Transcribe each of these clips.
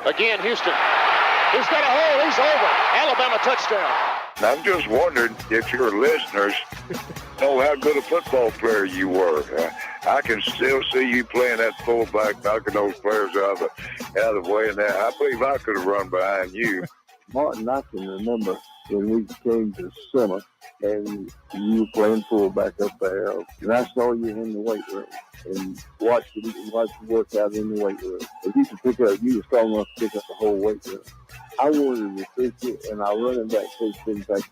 Again, Houston. He's got a hole. He's over. Alabama touchdown. I'm just wondering if your listeners know how good a football player you were. I can still see you playing that fullback, knocking those players out of the way. And that, I believe I could have run behind you. Martin, I can remember when we came to summer and you were playing fullback up there, and I saw you in the weight room and watched you work out in the weight room. If you were strong enough to pick up the whole weight room. I wanted to fix it, and our running back coach didn't take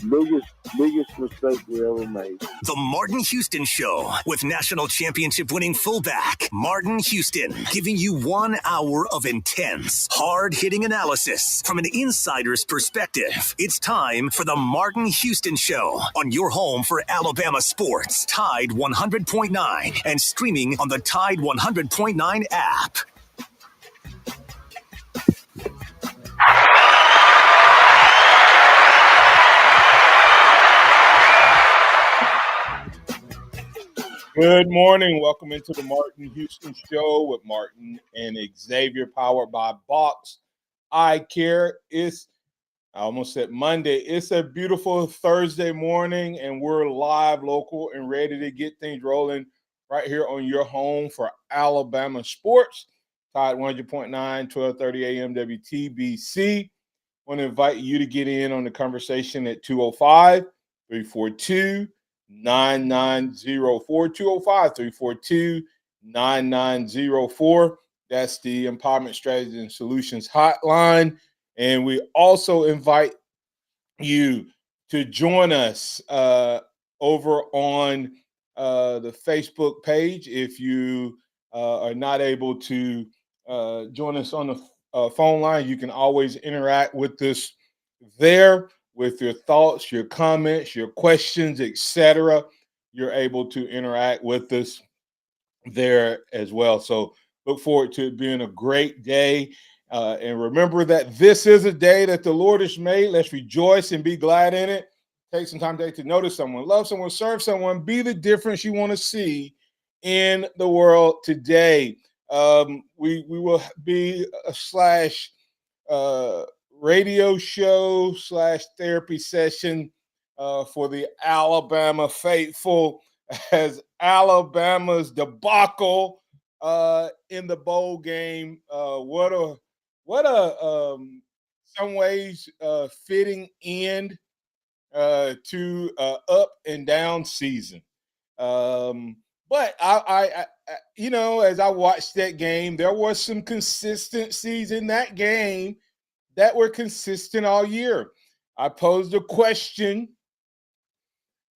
the biggest mistake we ever made. The Martin Houston Show with national championship winning fullback Martin Houston, giving you 1 hour of intense, hard-hitting analysis from an insider's perspective. It's time for the Martin Houston Show on your home for Alabama sports, Tide 100.9, and streaming on the Tide 100.9 app. Good morning. Welcome into the Martin Houston Show with Martin and Xavier, powered by Box Eye Care. I almost said Monday. It's a beautiful Thursday morning, and we're live, local, and ready to get things rolling right here on your home for Alabama sports. Tide 100.9, 1230 a.m. WTBC. I want to invite you to get in on the conversation at 205-342-9904, 205-342-9904. That's the Empowerment Strategies and Solutions hotline. And we also invite you to join us over on the Facebook page. If you are not able to join us on the phone line, you can always interact with us there with your thoughts, your comments, your questions, etc. You're able to interact with us there as well. So look forward to it being a great day. And remember that this is a day that the Lord has made. Let's rejoice and be glad in it. Take some time today to notice someone, love someone, serve someone, be the difference you want to see in the world today. We will be a radio show / therapy session for the Alabama faithful, as Alabama's debacle in the bowl game. What a some ways fitting end to up and down season. But I as I watched that game, there was some consistencies in that game that were consistent all year. I posed a question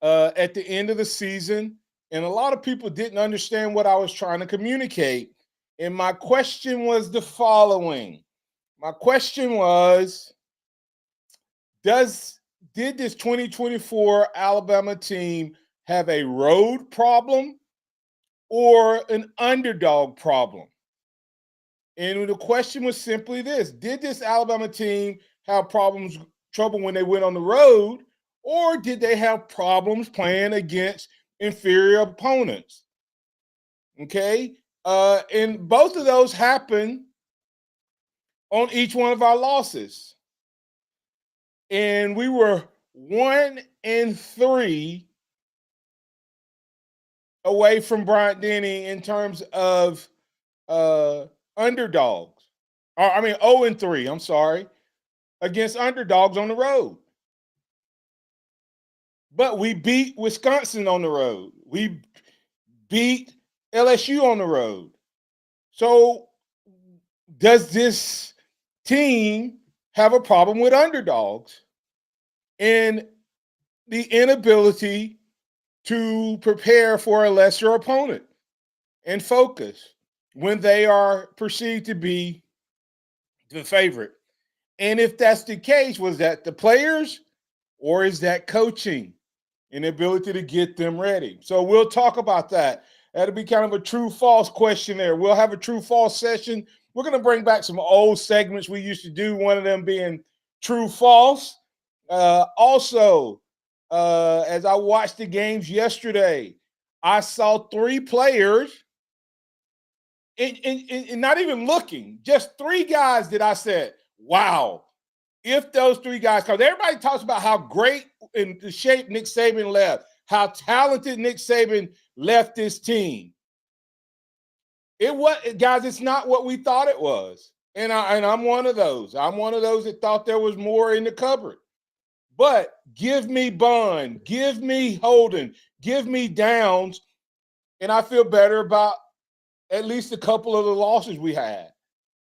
at the end of the season, and a lot of people didn't understand what I was trying to communicate. And my question was the following: My question was, did this 2024 Alabama team have a road problem or an underdog problem? And the question was simply this: did this Alabama team have trouble when they went on the road, or did they have problems playing against inferior opponents? Okay. And both of those happened on each one of our losses. And we were 1-3 away from Bryant Denny in terms of underdogs. 0-3, I'm sorry, against underdogs on the road. But we beat Wisconsin on the road. We beat LSU on the road. So does this team have a problem with underdogs and the inability to prepare for a lesser opponent and focus when they are perceived to be the favorite? And if that's the case, was that the players or is that coaching and the ability to get them ready? So we'll talk about that. That'll be kind of a true-false question there. We'll have a true-false session. We're going to bring back some old segments we used to do, one of them being true-false. Also, as I watched the games yesterday, I saw 3 players, and not even looking, just 3 guys that I said, wow, if those 3 guys, because everybody talks about how great in the shape Nick Saban left, how talented Nick Saban left this team. Guys, it's not what we thought it was. And I'm one of those. I'm one of those that thought there was more in the cupboard. But give me Bond, give me Holden, give me Downs, and I feel better about at least a couple of the losses we had,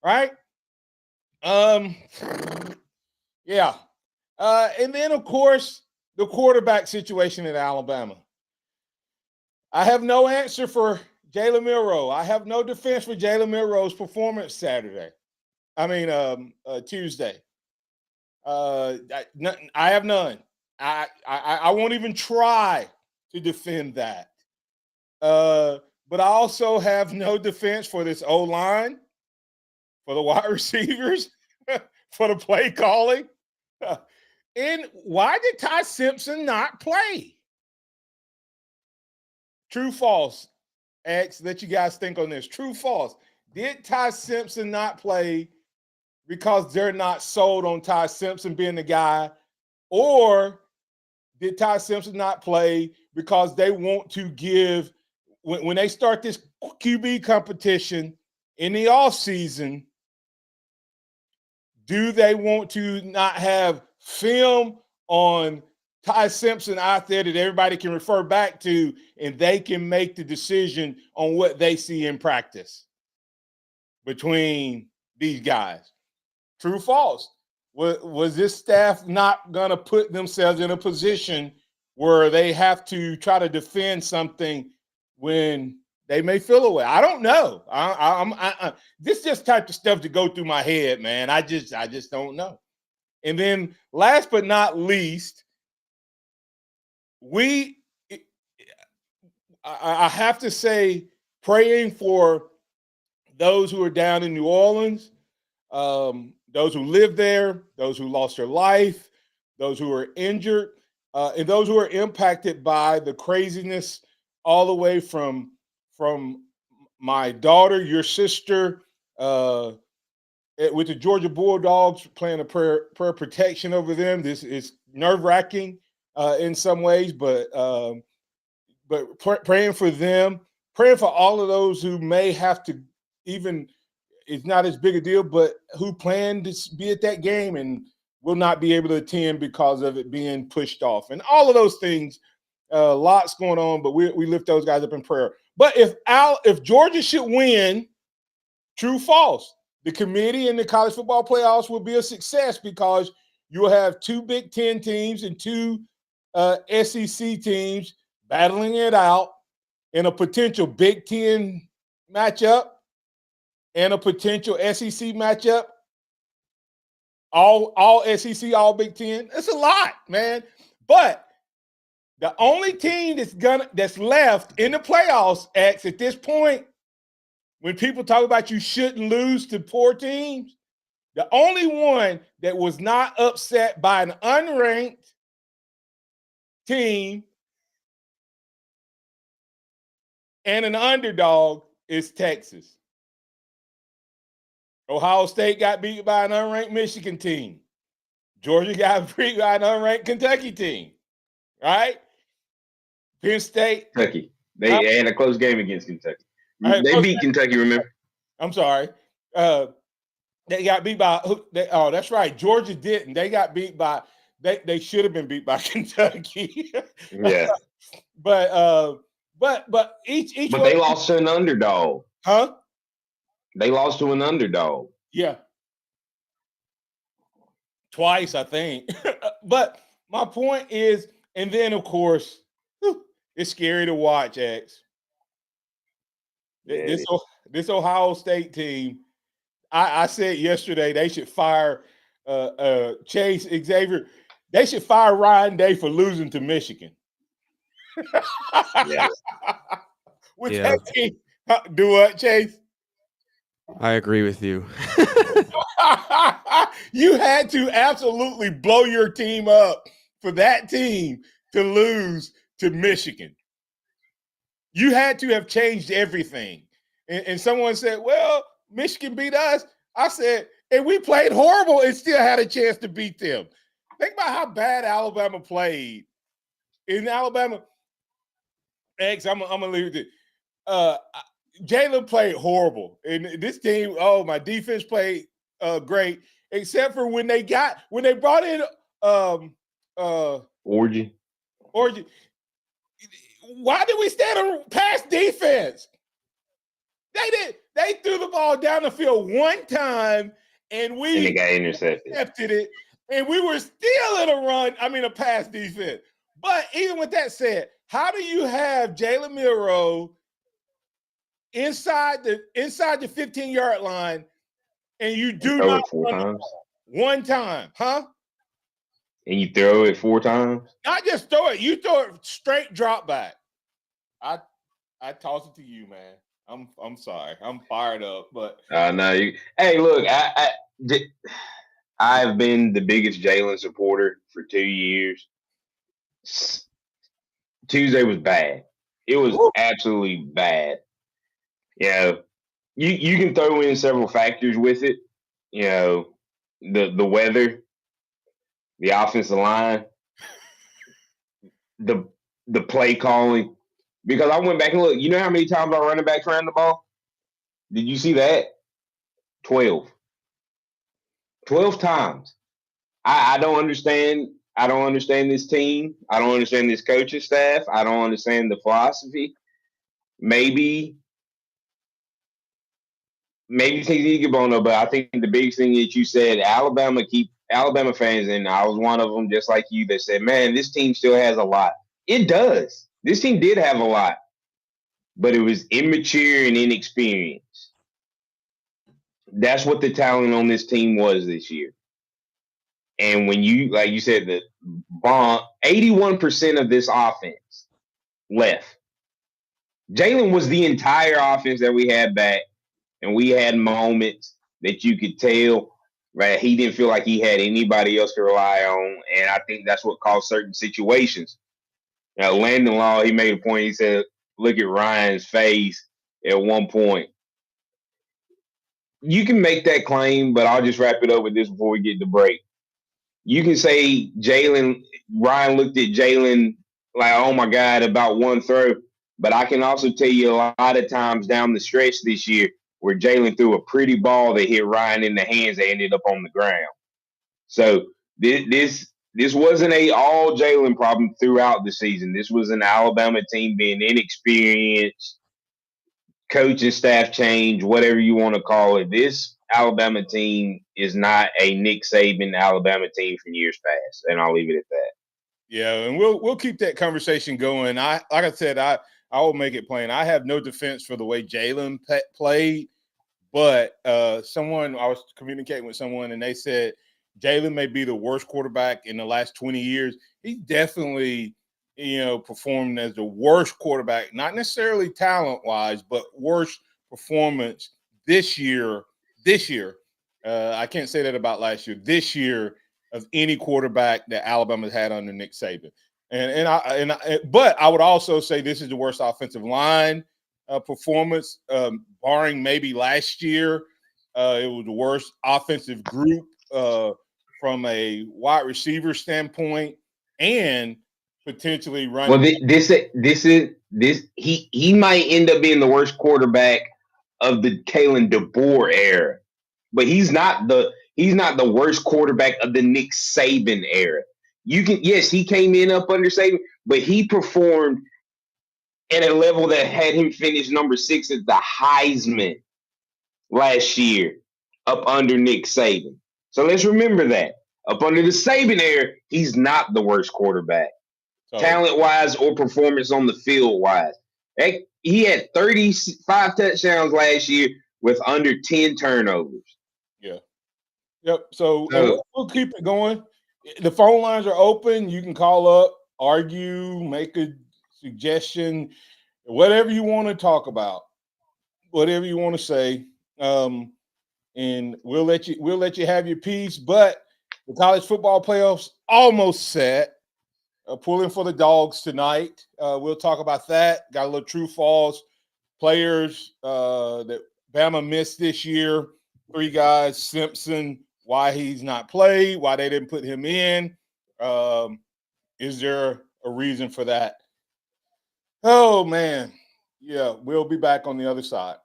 right? Yeah. And then, of course, the quarterback situation in Alabama. I have no answer for Jalen Milroe. I have no defense for Jalen Milroe's performance Tuesday. I have none. I won't even try to defend that. But I also have no defense for this O-line, for the wide receivers, for the play calling. And why did Ty Simpson not play? True, false? X, let you guys think on this. True, false? Did Ty Simpson not play because they're not sold on Ty Simpson being the guy? Or did Ty Simpson not play because they want to give, when they start this QB competition in the offseason, do they want to not have film on Ty Simpson out there that everybody can refer back to and they can make the decision on what they see in practice between these guys? True, false? Was this staff not going to put themselves in a position where they have to try to defend something when they may feel away? I don't know. This just type of stuff to go through my head, man. I just don't know. And then last but not least, I have to say, praying for those who are down in New Orleans, those who live there, those who lost their life, those who are injured, and those who are impacted by the craziness all the way from my daughter, your sister, with the Georgia Bulldogs playing a prayer protection over them. This is nerve-wracking in some ways, but praying for them, praying for all of those who may have to, even it's not as big a deal, but who plan to be at that game and will not be able to attend because of it being pushed off. And all of those things, lots going on, but we lift those guys up in prayer. But if Georgia should win, true, false, the committee and the college football playoffs will be a success because you'll have 2 Big Ten teams and 2 SEC teams battling it out in a potential Big Ten matchup and a potential SEC matchup. all SEC, all Big Ten. It's a lot, man. But the only team that's left in the playoffs, X, at this point, when people talk about you shouldn't lose to poor teams, the only one that was not upset by an unranked team and an underdog is Texas. Ohio State got beat by an unranked Michigan team. Georgia got beat by an unranked Kentucky team. Right? Penn State. Kentucky. They had a close game against Kentucky. They beat Kentucky, remember? I'm sorry. They got beat by that's right. Georgia didn't. They got beat by they should have been beat by Kentucky. Yeah. But each But they lost to an underdog. Huh? They lost to an underdog. Yeah. Twice, I think. But my point is, and then of course, it's scary to watch, X. Yeah, this Ohio State team, I said yesterday they should fire Chase Xavier. They should fire Ryan Day for losing to Michigan. Yeah. With that team, do what, Chase? I agree with you. You had to absolutely blow your team up for that team to lose to Michigan. You had to have changed everything. And someone said, well, Michigan beat us. I said, and we played horrible and still had a chance to beat them. Think about how bad Alabama played. In Alabama, X, I'm going to leave it. Jalen played horrible. And this team, my defense played great, except for when they brought in Orgy. Why did we stand on pass defense? They threw the ball down the field one time, and they got intercepted it, and we were still in a pass defense. But even with that said, how do you have Jalen Milroe inside the 15-yard line, and you do not four times? One time, huh? And you throw it 4 times? Not just throw it. You throw it straight drop back. I toss it to you, man. I'm sorry. I'm fired up, but no. Hey, look, I've been the biggest Jalen supporter for 2 years. Tuesday was bad. It was absolutely bad. You can throw in several factors with it. The weather, the offensive line, the play calling. Because I went back and looked. You know how many times our running backs ran the ball? Did you see that? 12. 12 times. I don't understand. I don't understand this team. I don't understand this coaching staff. I don't understand the philosophy. Maybe things need to get blown up, but I think the biggest thing that you said, Alabama fans, and I was one of them, just like you, that said, man, this team still has a lot. It does. This team did have a lot, but it was immature and inexperienced. That's what the talent on this team was this year. And when you, like you said, the bomb, 81% of this offense left. Jalen was the entire offense that we had back, and we had moments that you could tell, right? He didn't feel like he had anybody else to rely on, and I think that's what caused certain situations. Now, Landon Law, he made a point. He said, look at Ryan's face at one point. You can make that claim, but I'll just wrap it up with this before we get the break. You can say Ryan looked at Jalen like, oh my God, about one throw. But I can also tell you a lot of times down the stretch this year where Jalen threw a pretty ball that hit Ryan in the hands that ended up on the ground. So this wasn't a all Jalen problem throughout the season. This was an Alabama team being inexperienced, coaching staff change, whatever you want to call it. This Alabama team is not a Nick Saban Alabama team from years past, and I'll leave it at that. Yeah, and we'll keep that conversation going. Like I said, I will make it plain. I have no defense for the way Jalen played, but I was communicating with someone, and they said Jalen may be the worst quarterback in the last 20 years. He definitely, performed as the worst quarterback, not necessarily talent-wise, but worst performance this year. I can't say that about last year. This year of any quarterback that Alabama's had under Nick Saban. But I would also say this is the worst offensive line performance, barring maybe last year. It was the worst offensive group from a wide receiver standpoint, and potentially running. Well, he might end up being the worst quarterback of the Kalen DeBoer era, but he's not the worst quarterback of the Nick Saban era. He came in up under Saban, but he performed at a level that had him finish number 6 at the Heisman last year, up under Nick Saban. So let's remember that. Up under the Saban era, he's not the worst quarterback, talent-wise or performance on the field-wise. He had 35 touchdowns last year with under 10 turnovers. Yeah. Yep. So we'll keep it going. The phone lines are open. You can call up, argue, make a suggestion, whatever you want to talk about, whatever you want to say. And we'll let you have your piece. But the college football playoffs almost set. Pulling for the dogs tonight. We'll talk about that. Got a little true false players that Bama missed this year. 3 guys, Simpson, why he's not played, why they didn't put him in. Is there a reason for that? Oh, man. Yeah, we'll be back on the other side.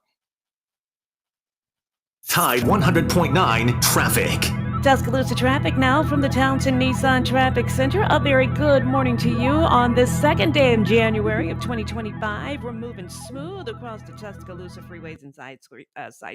Tide 100.9 traffic. Tuscaloosa traffic now from the Townsend Nissan Traffic Center. A very good morning to you on this second day of January of 2025. We're moving smooth across the Tuscaloosa freeways and side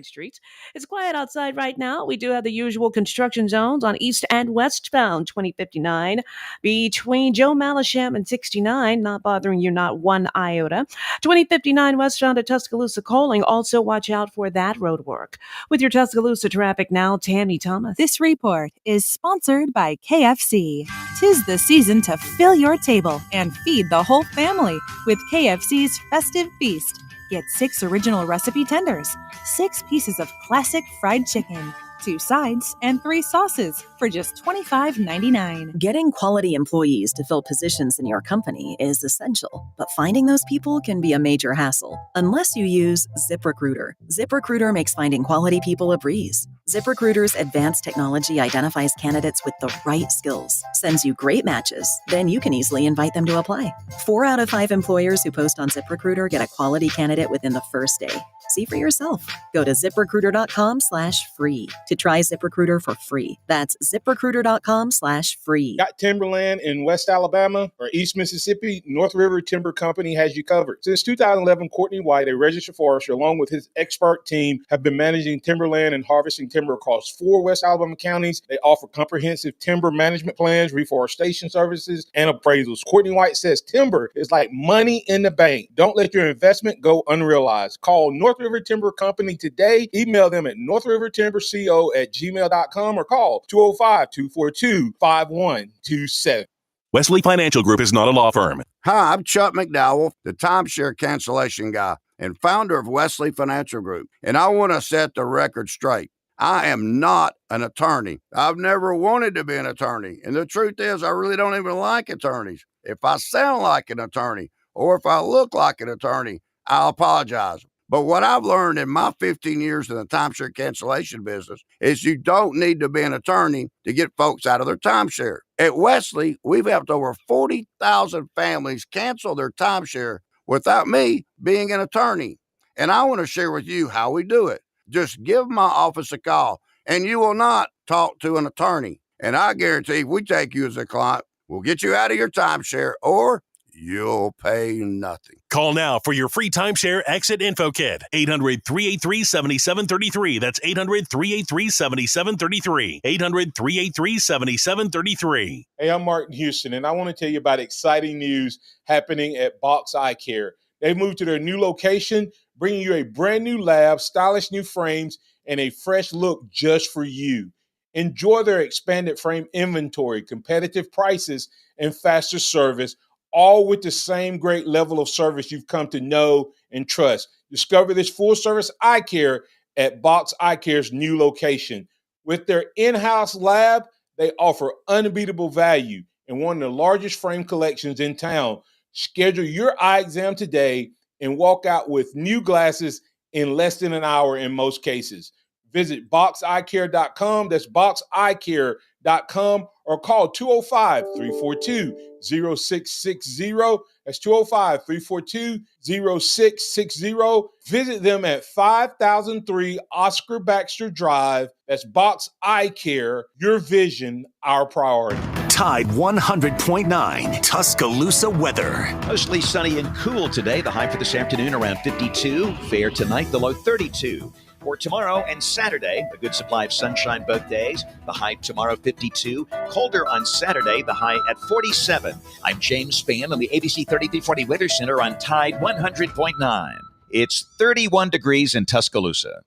streets. It's quiet outside right now. We do have the usual construction zones on east and westbound 2059 between Joe Malisham and 69, not bothering you not one iota. 2059 westbound at Tuscaloosa Coaling. Also watch out for that road work. With your Tuscaloosa traffic now, Tammy Thomas. This report is sponsored by KFC. 'Tis the season to fill your table and feed the whole family with KFC's Festive Feast. Get 6 original recipe tenders, 6 pieces of classic fried chicken, 2 sides, and 3 sauces for just $25.99. Getting quality employees to fill positions in your company is essential, but finding those people can be a major hassle unless you use ZipRecruiter. ZipRecruiter makes finding quality people a breeze. ZipRecruiter's advanced technology identifies candidates with the right skills, sends you great matches, then you can easily invite them to apply. 4 out of 5 employers who post on ZipRecruiter get a quality candidate within the first day. See for yourself. Go to ZipRecruiter.com/free to try ZipRecruiter for free. That's ZipRecruiter.com/free. Got timberland in West Alabama or East Mississippi? North River Timber Company has you covered. Since 2011, Courtney White, a registered forester, along with his expert team, have been managing timberland and harvesting timber across 4 West Alabama counties. They offer comprehensive timber management plans, reforestation services, and appraisals. Courtney White says timber is like money in the bank. Don't let your investment go unrealized. Call North River Timber Company today. Email them at northrivertimberco@gmail.com or call 205-242-5127. Wesley Financial Group is not a law firm. Hi, I'm Chuck McDowell, the timeshare cancellation guy and founder of Wesley Financial Group. And I want to set the record straight. I am not an attorney. I've never wanted to be an attorney. And the truth is, I really don't even like attorneys. If I sound like an attorney or if I look like an attorney, I'll apologize. But what I've learned in my 15 years in the timeshare cancellation business is you don't need to be an attorney to get folks out of their timeshare. At Wesley, we've helped over 40,000 families cancel their timeshare without me being an attorney. And I want to share with you how we do it. Just give my office a call, and you will not talk to an attorney. And I guarantee if we take you as a client, we'll get you out of your timeshare or you'll pay nothing. Call now for your free timeshare exit info kit. 800-383-7733. That's 800-383-7733. 800-383-7733. Hey, I'm Martin Houston, and I want to tell you about exciting news happening at Box Eye Care. They've moved to their new location, bringing you a brand new lab, stylish new frames, and a fresh look just for you. Enjoy their expanded frame inventory, competitive prices, and faster service, all with the same great level of service you've come to know and trust. Discover this full-service eye care at Box Eye Care's new location. With their in-house lab, they offer unbeatable value and one of the largest frame collections in town. Schedule your eye exam today and walk out with new glasses in less than an hour in most cases. Visit boxeyecare.com. That's boxeyecare.com or call 205-342-0660. That's 205-342-0660. Visit them at 5003 Oscar Baxter Drive. That's Box Eye Care. Your vision, our priority. Tide 100.9 Tuscaloosa weather. Mostly sunny and cool today. The high for this afternoon around 52. Fair tonight, the low 32. For tomorrow and Saturday, a good supply of sunshine both days. The high tomorrow 52. Colder on Saturday, the high at 47. I'm James Spann on the ABC 3340 Weather Center on Tide 100.9. It's 31 degrees in Tuscaloosa.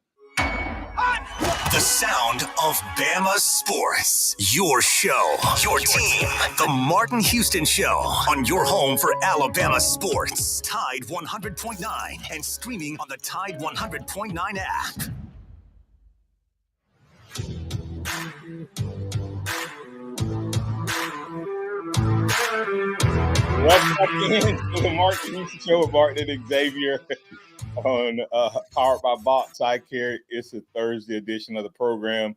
The sound of Bama sports. Your show, your team. The Martin Houston Show on your home for Alabama sports. Tide 100.9 and streaming on the Tide 100.9 app. Welcome again to the Martin Houston Show with Martin and Xavier on Powered by Box Eye Care. It's a Thursday edition of the program.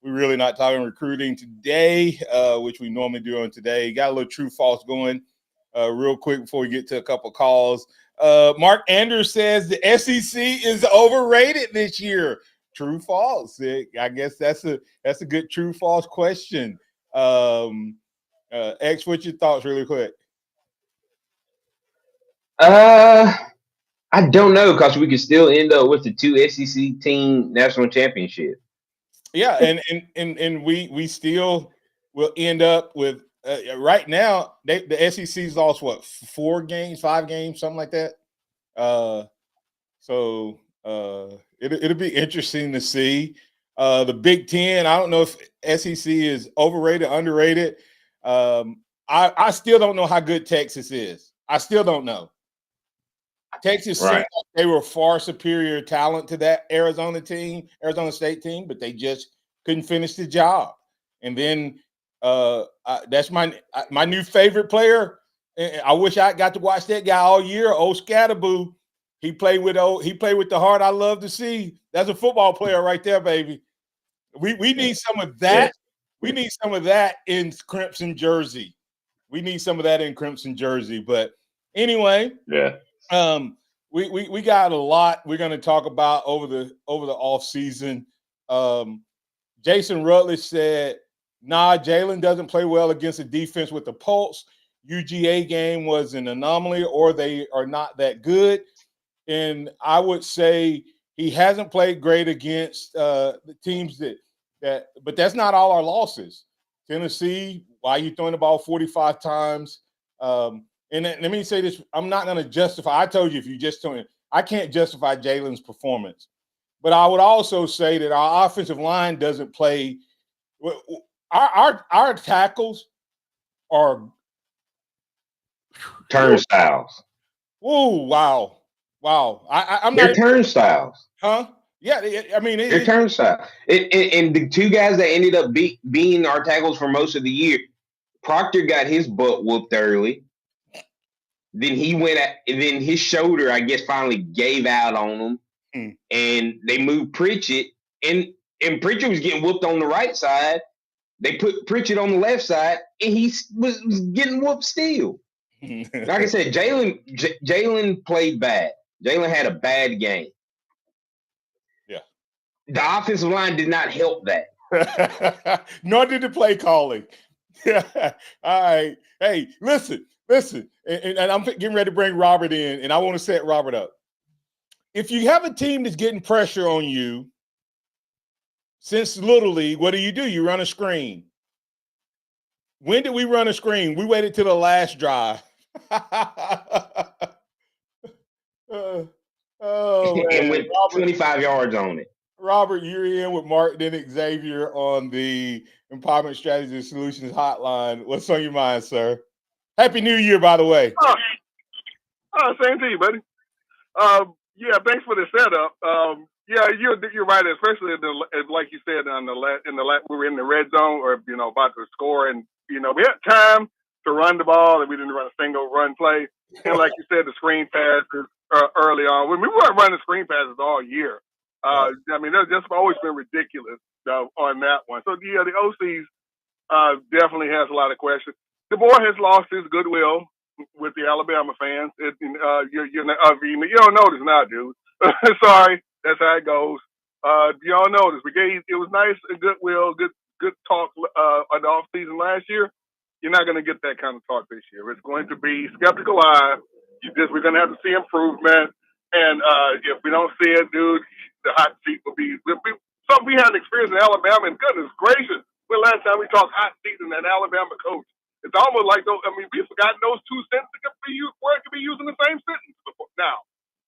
We're really not talking recruiting today, which we normally do on today. Got a little true false going real quick before we get to a couple calls. Mark Andrews says the SEC is overrated this year. True false? I guess that's a good true false question. X, what's your thoughts really quick? I don't know, because we could still end up with the 2 SEC team national championship. Yeah, and we still will end up with right now. The SEC's lost what, 5 games, something like that. So it'll be interesting to see. The Big Ten, I don't know if SEC is overrated, underrated. I still don't know how good Texas is. I still don't know. Texas seemed like they were far superior talent to that Arizona State team, but they just couldn't finish the job. And then that's my new favorite player. I wish I got to watch that guy all year. Old Scatterboo. He played with the heart I love to see. That's a football player right there, baby. We need some of that. We need some of that in Crimson jersey. But anyway, we got a lot we're going to talk about over the off season. Jason Rutledge said, "Nah, Jalen doesn't play well against a defense with a pulse. UGA game was an anomaly, or they are not that good." And I would say he hasn't played great against the teams that, but that's not all our losses. Tennessee, why are you throwing the ball 45 times? And let me say this, I'm not going to justify. I told you, if you just told me, I can't justify Jalen's performance. But I would also say that our offensive line doesn't play. Our tackles are turnstiles. Oh, wow. I'm They're not turnstiles. Huh? Yeah, I mean, they're turnstiles. And the 2 guys that ended up being our tackles for most of the year, Proctor got his butt whooped early. Then then his shoulder, I guess, finally gave out on him. And they moved Pritchett, and Pritchett was getting whooped on the right side. They put Pritchett on the left side, and he was getting whooped still. Like I said, Jalen played bad. Jalen had a bad game. Yeah. The offensive line did not help that. Nor did the play calling. All right. Hey, listen. And I'm getting ready to bring Robert in, and I want to set Robert up. If you have a team that's getting pressure on you, since Little League, what do? You run a screen. When did we run a screen? We waited till the last drive. And went 25 yards on it. Robert, you're in with Martin and Xavier on the Empowerment Strategy and Solutions Hotline. What's on your mind, sir? Happy New Year, by the way. Same to you, buddy. Yeah, thanks for the setup. Yeah, you're right, especially like you said we were in the red zone or about to score, and we had time to run the ball, and we didn't run a single run play. And like you said, the screen passes early on. We weren't running screen passes all year. I mean, that's just always been ridiculous on that one. So yeah, the OCs definitely has a lot of questions. The boy has lost his goodwill with the Alabama fans. You don't notice now, dude. Sorry, that's how it goes. You don't notice. It was nice and goodwill, good talk on the off season last year. You're not going to get that kind of talk this year. It's going to be skeptical eye. We're going to have to see improvement. And if we don't see it, dude, the hot seat will be something we had experience in Alabama. And goodness gracious, when last time we talked hot seat and an Alabama coach. It's almost like we've forgotten those two sentences could be used in the same sentence now.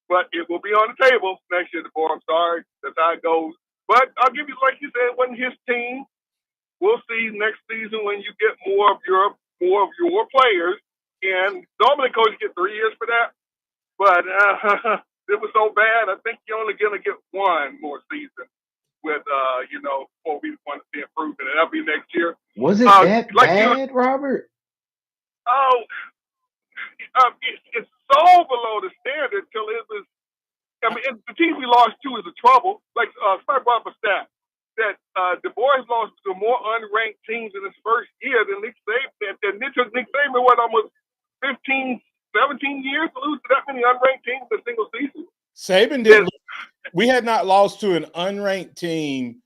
But it will be on the table next year, DeBoer. I'm sorry. That's how it goes. But I'll give you, like you said, it wasn't his team. We'll see next season when you get more of your players. And normally coaches get 3 years for that. But it was so bad, I think you're only going to get one more season with, before we want to see improvement. And that'll be next year. Was it that bad, Robert? Oh, it's so below the standard till it was. I mean, the teams we lost to is a trouble. Like Spike brought up a stat that Du Bois lost to more unranked teams in his first year than Nick Saban. And it took Nick Saban almost 15, 17 years to lose to that many unranked teams in a single season. Saban didn't. We had not lost to an unranked team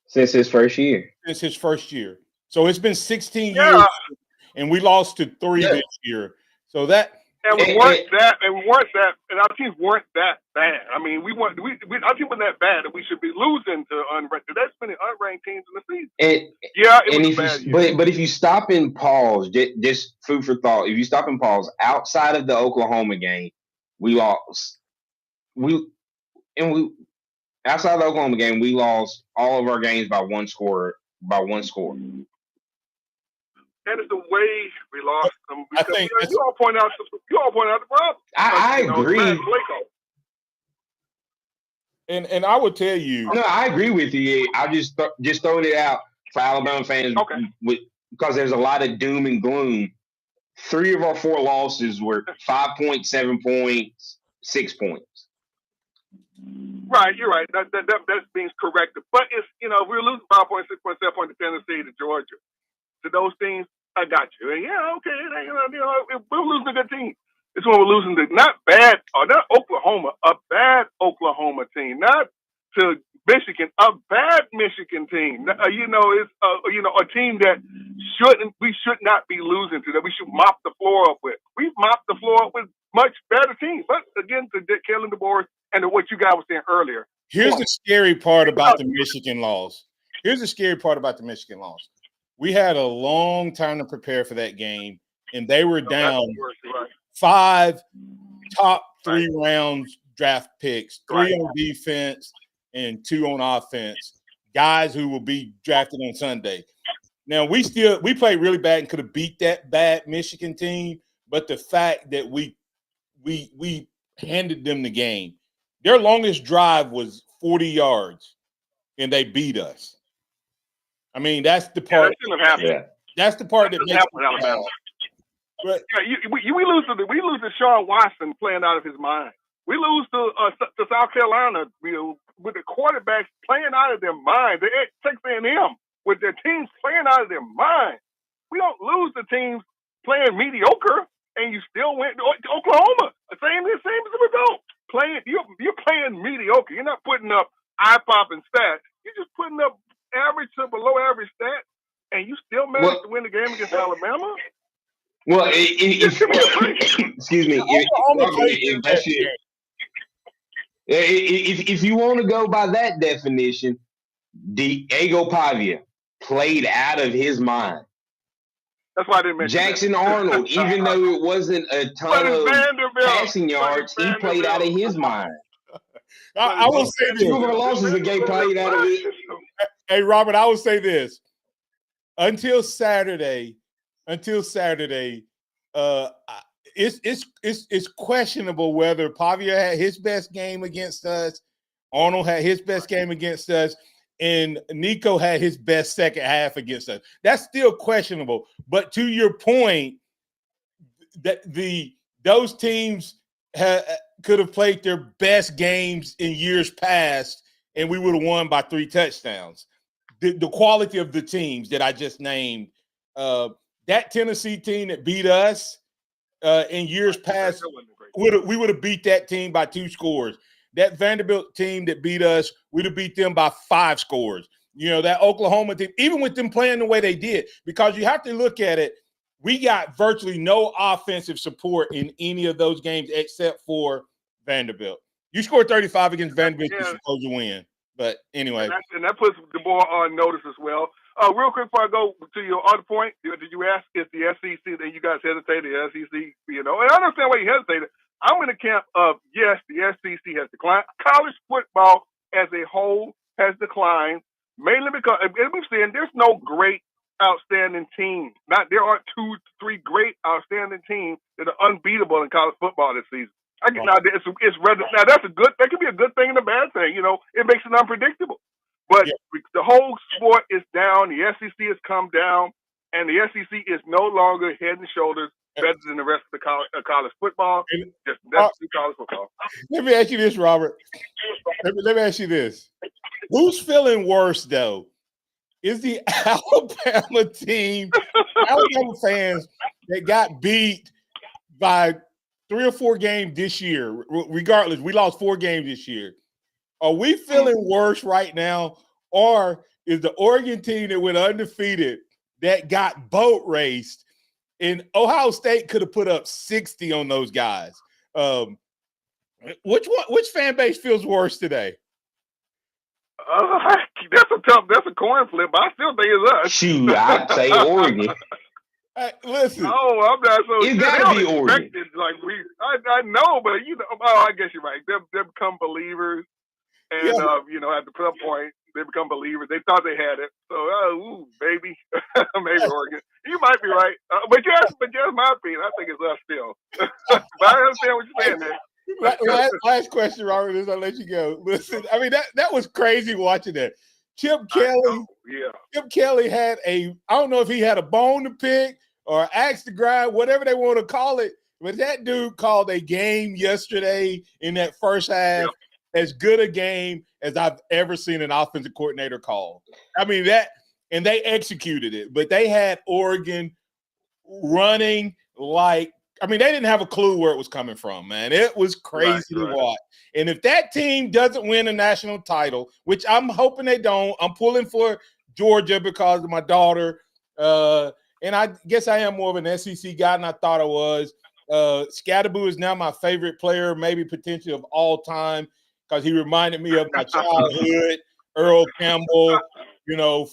since his first year. So it's been 16 years, and we lost to 3 this year. So that. And we weren't that, and our teams weren't that bad. I mean, our team wasn't that bad that we should be losing to unranked. That's many unranked teams in the season. It was a bad year. But if you stop and pause, just food for thought. If you stop and pause, outside of the Oklahoma game, we lost. Outside of the Oklahoma game, we lost all of our games by one score. That is the way we lost them. I think you all point out the problem. I agree. And I would tell you. No, I agree with you. I just throwing it out for Alabama fans because there's a lot of doom and gloom. 3 of our 4 losses were 5 points, 7 points, 6 points. Right, you're right. That means corrected. But it's we're losing 5 points, 6 points, 7 points to Tennessee, to Georgia. To those teams, I got you. And we're losing a good team. It's when we're losing to not Oklahoma, a bad Oklahoma team, not to Michigan, a bad Michigan team. It's a team that we should not be losing to, that we should mop the floor up with. We've mopped the floor up with much better teams. But again, to Kellen DeBoer and to what you guys were saying earlier. Here's the scary part about the Michigan loss. We had a long time to prepare for that game, and they were down 5 top 3 rounds draft picks, 3 on defense and 2 on offense, guys who will be drafted on Sunday. Now, we played really bad and could have beat that bad Michigan team, but the fact that we handed them the game. Their longest drive was 40 yards, and they beat us. I mean, that's the part. That's the part that makes it happen. But we lose to Sean Watson playing out of his mind. We lose to South Carolina with the quarterbacks playing out of their mind. Texas A&M with their teams playing out of their mind. We don't lose to teams playing mediocre, and you still went to Oklahoma. Same as the result. You're playing mediocre. You're not putting up eye-popping stats. You're just putting up average to below average stats, and you still managed to win the game against Alabama? Well, excuse me. If you want to go by that definition, Diego Pavia played out of his mind. That's why I didn't mention Jackson Arnold, even though it wasn't a ton of passing yards, he played out of his mind. I will say this. 2 of our losses, the game played out of it. Hey, Robert, I will say this. Until Saturday, it's questionable whether Pavia had his best game against us, Arnold had his best game against us, and Nico had his best second half against us. That's still questionable. But to your point, that those teams could have played their best games in years past, and we would have won by 3 touchdowns. The quality of the teams that I just named, that Tennessee team that beat us in years past, we would have beat that team by 2 scores. That Vanderbilt team that beat us, we'd have beat them by 5 scores. You know, that Oklahoma team, even with them playing the way they did, because you have to look at it, we got virtually no offensive support in any of those games except for Vanderbilt. You scored 35 against Vanderbilt, you're supposed to win. But anyway. And that puts the ball on notice as well. Real quick before I go to your other point, did you ask if the SEC, that you guys hesitated, the SEC, and I understand why you hesitated. I'm in the camp of, yes, the SEC has declined. College football as a whole has declined, mainly because, as we've seen, there's no great outstanding team. There aren't 2 to 3 great outstanding teams that are unbeatable in college football this season. Now that's a good. That could be a good thing and a bad thing. You know, it makes it unpredictable. But the whole sport is down. The SEC has come down, and the SEC is no longer head and shoulders better than the rest of the college football. That's college football. Let me ask you this, Robert. Let me ask you this: who's feeling worse though? Is the Alabama team, Alabama fans that got beat by 3 or 4 games this year? Regardless, we lost 4 games this year. Are we feeling worse right now, or is the Oregon team that went undefeated that got boat raced, and Ohio State could have put up 60 on those guys? Which fan base feels worse today? That's a coin flip, but I still think it's us. Shoot, I'd say Oregon. Hey, listen. No, I'm not so. It's got to be Oregon. Like I know, but I guess you're right. They become believers, and at the prep point, they become believers. They thought they had it, so maybe Oregon. You might be right, but just my opinion. I think it's us still. But I understand what you're saying there. Last question, Robert, as I let you go. Listen, I mean that was crazy watching that. Chip Kelly had I don't know if he had a bone to pick or axe to grind, whatever they want to call it, but that dude called a game yesterday in that first half as good a game as I've ever seen an offensive coordinator call. I mean and they executed it, but they had Oregon running like, I mean, they didn't have a clue where it was coming from, man. It was crazy to watch. And if that team doesn't win a national title, which I'm hoping they don't, I'm pulling for Georgia because of my daughter. And I guess I am more of an SEC guy than I thought I was. Scatterboo is now my favorite player, maybe potentially of all time, because he reminded me of my childhood. Earl Campbell,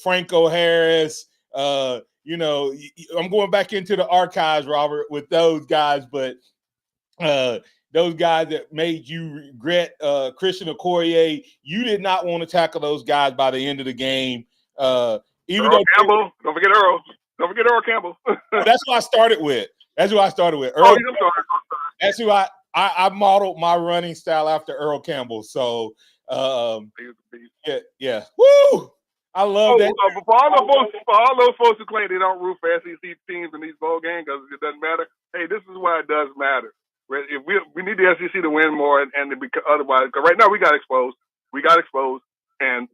Franco Harris, I'm going back into the archives, Robert, with those guys, but those guys that made you regret Christian Okoye, you did not want to tackle those guys by the end of the game. Earl Campbell, don't forget Earl. Don't forget Earl Campbell. That's who I started with. Earl, that's who I modeled my running style after Earl Campbell. So, yeah. Woo! I love that. For all those folks who claim they don't root for SEC teams in these bowl games because it doesn't matter, hey, this is why it does matter. If we need the SEC to win more, and otherwise, because right now we got exposed, and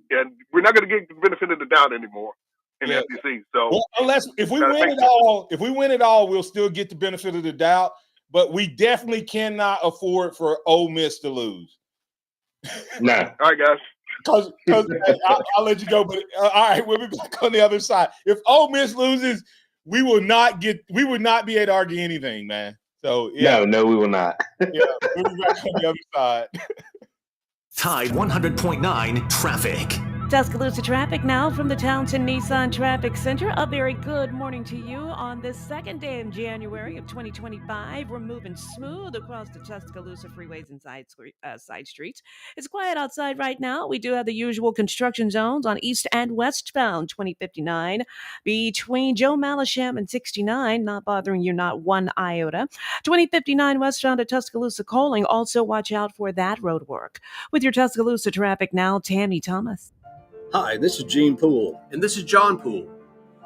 we're not going to get the benefit of the doubt anymore in the SEC. So, unless if we win it all, we'll still get the benefit of the doubt. But we definitely cannot afford for Ole Miss to lose. No. All right, guys. Because I'll let you go, but all right, we'll be back on the other side. If Ole Miss loses, we would not be able to argue anything, man. So no, we will not. We'll be back on the other side. Tide 100.9 traffic. Tuscaloosa traffic now from the Townsend Nissan Traffic Center. A very good morning to you on this second day in January of 2025. We're moving smooth across the Tuscaloosa freeways and side streets. It's quiet outside right now. We do have the usual construction zones on east and westbound 2059 between Joe Malisham and 69, not bothering you not one iota. 2059 westbound at Tuscaloosa Coaling. Also watch out for that road work. With your Tuscaloosa traffic now, Tammy Thomas. Hi, this is Gene Poole. And this is John Poole.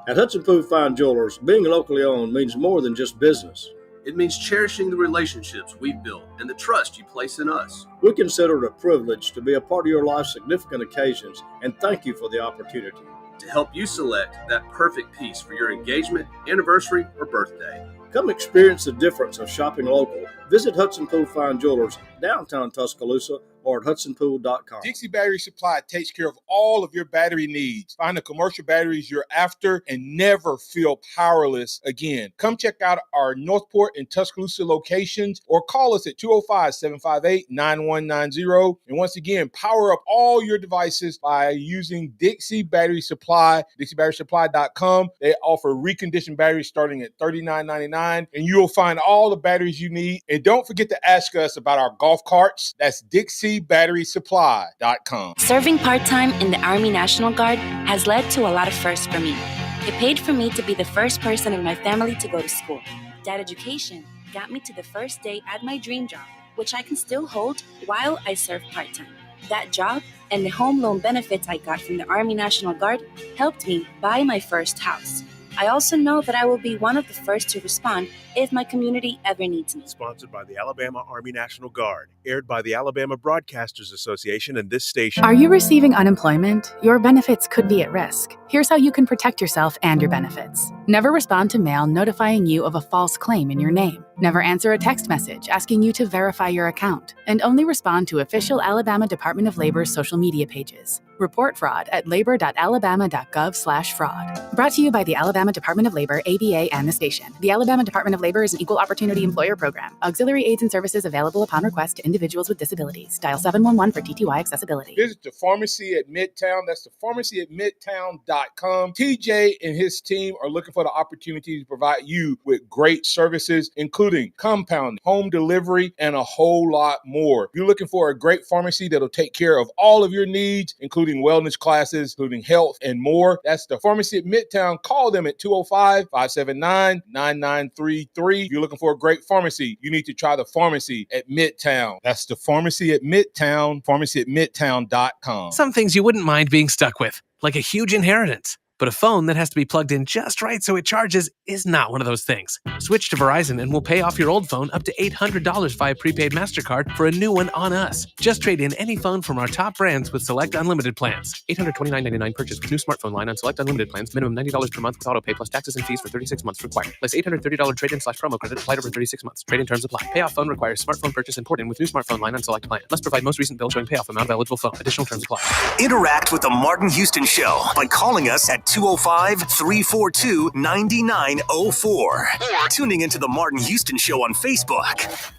At Hudson Poole Fine Jewelers, being locally owned means more than just business. It means cherishing the relationships we've built and the trust you place in us. We consider it a privilege to be a part of your life's significant occasions, and thank you for the opportunity to help you select that perfect piece for your engagement, anniversary, or birthday. Come experience the difference of shopping local. Visit Hudson Poole Fine Jewelers, downtown Tuscaloosa, or at hudsonpoole.com. Dixie Battery Supply takes care of all of your battery needs. Find the commercial batteries you're after and never feel powerless again. Come check out our Northport and Tuscaloosa locations or call us at 205-758-9190. And once again, power up all your devices by using Dixie Battery Supply, DixieBatterySupply.com. They offer reconditioned batteries starting at $39.99, and you'll find all the batteries you need. And don't forget to ask us about our golf carts. That's DixieBatterySupply.com. Serving part-time in the Army National Guard has led to a lot of firsts for me. It paid for me to be the first person in my family to go to school. That education got me to the first day at my dream job, which I can still hold while I serve part-time. That job and the home loan benefits I got from the Army National Guard helped me buy my first house. I also know that I will be one of the first to respond if my community ever needs me. Sponsored by the Alabama Army National Guard. Aired by the Alabama Broadcasters Association and this station. Are you receiving unemployment? Your benefits could be at risk. Here's how you can protect yourself and your benefits. Never respond to mail notifying you of a false claim in your name. Never answer a text message asking you to verify your account. And only respond to official Alabama Department of Labor's social media pages. Report fraud at labor.alabama.gov/fraud. Brought to you by the Alabama Department of Labor, ABA, and the station. The Alabama Department of Labor is an equal opportunity employer program. Auxiliary aids and services available upon request to individuals with disabilities. Dial 711 for TTY accessibility. Visit the pharmacy at Midtown. That's the pharmacy at midtown.com. TJ and his team are looking for the opportunity to provide you with great services, including compound, home delivery, and a whole lot more. If you're looking for a great pharmacy that'll take care of all of your needs, including wellness classes, including health and more, that's the pharmacy at Midtown. Call them at 205-579-9933. If you're looking for a great pharmacy, you need to try the pharmacy at Midtown. That's the pharmacy at Midtown, pharmacy at midtown.com. Some things you wouldn't mind being stuck with, like a huge inheritance. But a phone that has to be plugged in just right so it charges is not one of those things. Switch to Verizon and we'll pay off your old phone up to $800 via prepaid MasterCard for a new one on us. Just trade in any phone from our top brands with select unlimited plans. $829.99 purchase with new smartphone line on select unlimited plans. Minimum $90 per month with auto pay plus taxes and fees for 36 months required. Plus $830 trade-in/promo credit applied over 36 months. Trade-in terms apply. Payoff phone requires smartphone purchase and port in with new smartphone line on select plan. Must provide most recent bill showing payoff amount of eligible phone. Additional terms apply. Interact with the Martin Houston Show by calling us at 205-342-9904 or tuning into the Martin Houston Show on Facebook.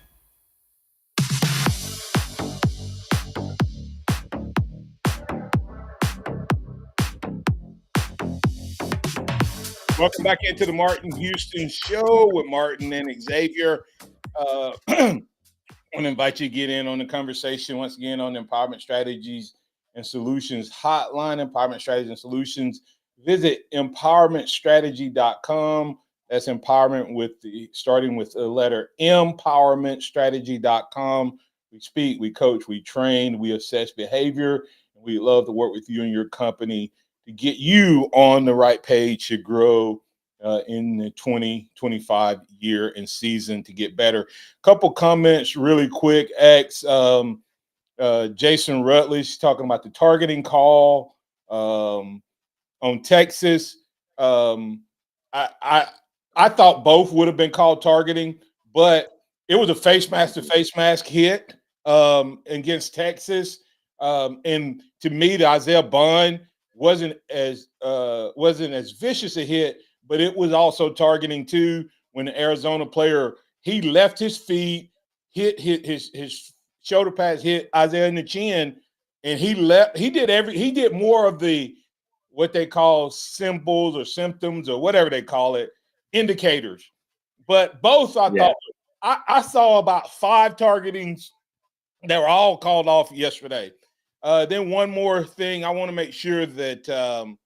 Welcome back into the Martin Houston Show with Martin and Xavier. I want to invite you to get in on the conversation once again on the Empowerment Strategies and Solutions Hotline, Empowerment Strategies and Solutions. Visit empowermentstrategy.com. That's empowerment starting with the letter empowermentstrategy.com. We speak, we coach, we train, we assess behavior, and we love to work with you and your company to get you on the right page to grow in the 2025 year and season to get better. Couple comments really quick. Jason Rutledge talking about the targeting call on Texas. I thought both would have been called targeting, but it was a face mask to face mask hit against Texas. And to me, the Isaiah Bond wasn't as vicious a hit, but it was also targeting too. When the Arizona player, he left his feet, hit his shoulder pads, hit Isaiah in the chin. and he did more of the what they call symbols or symptoms or whatever they call it, indicators. But both I thought I saw about 5 targetings that were all called off yesterday. Then one more thing, I want to make sure that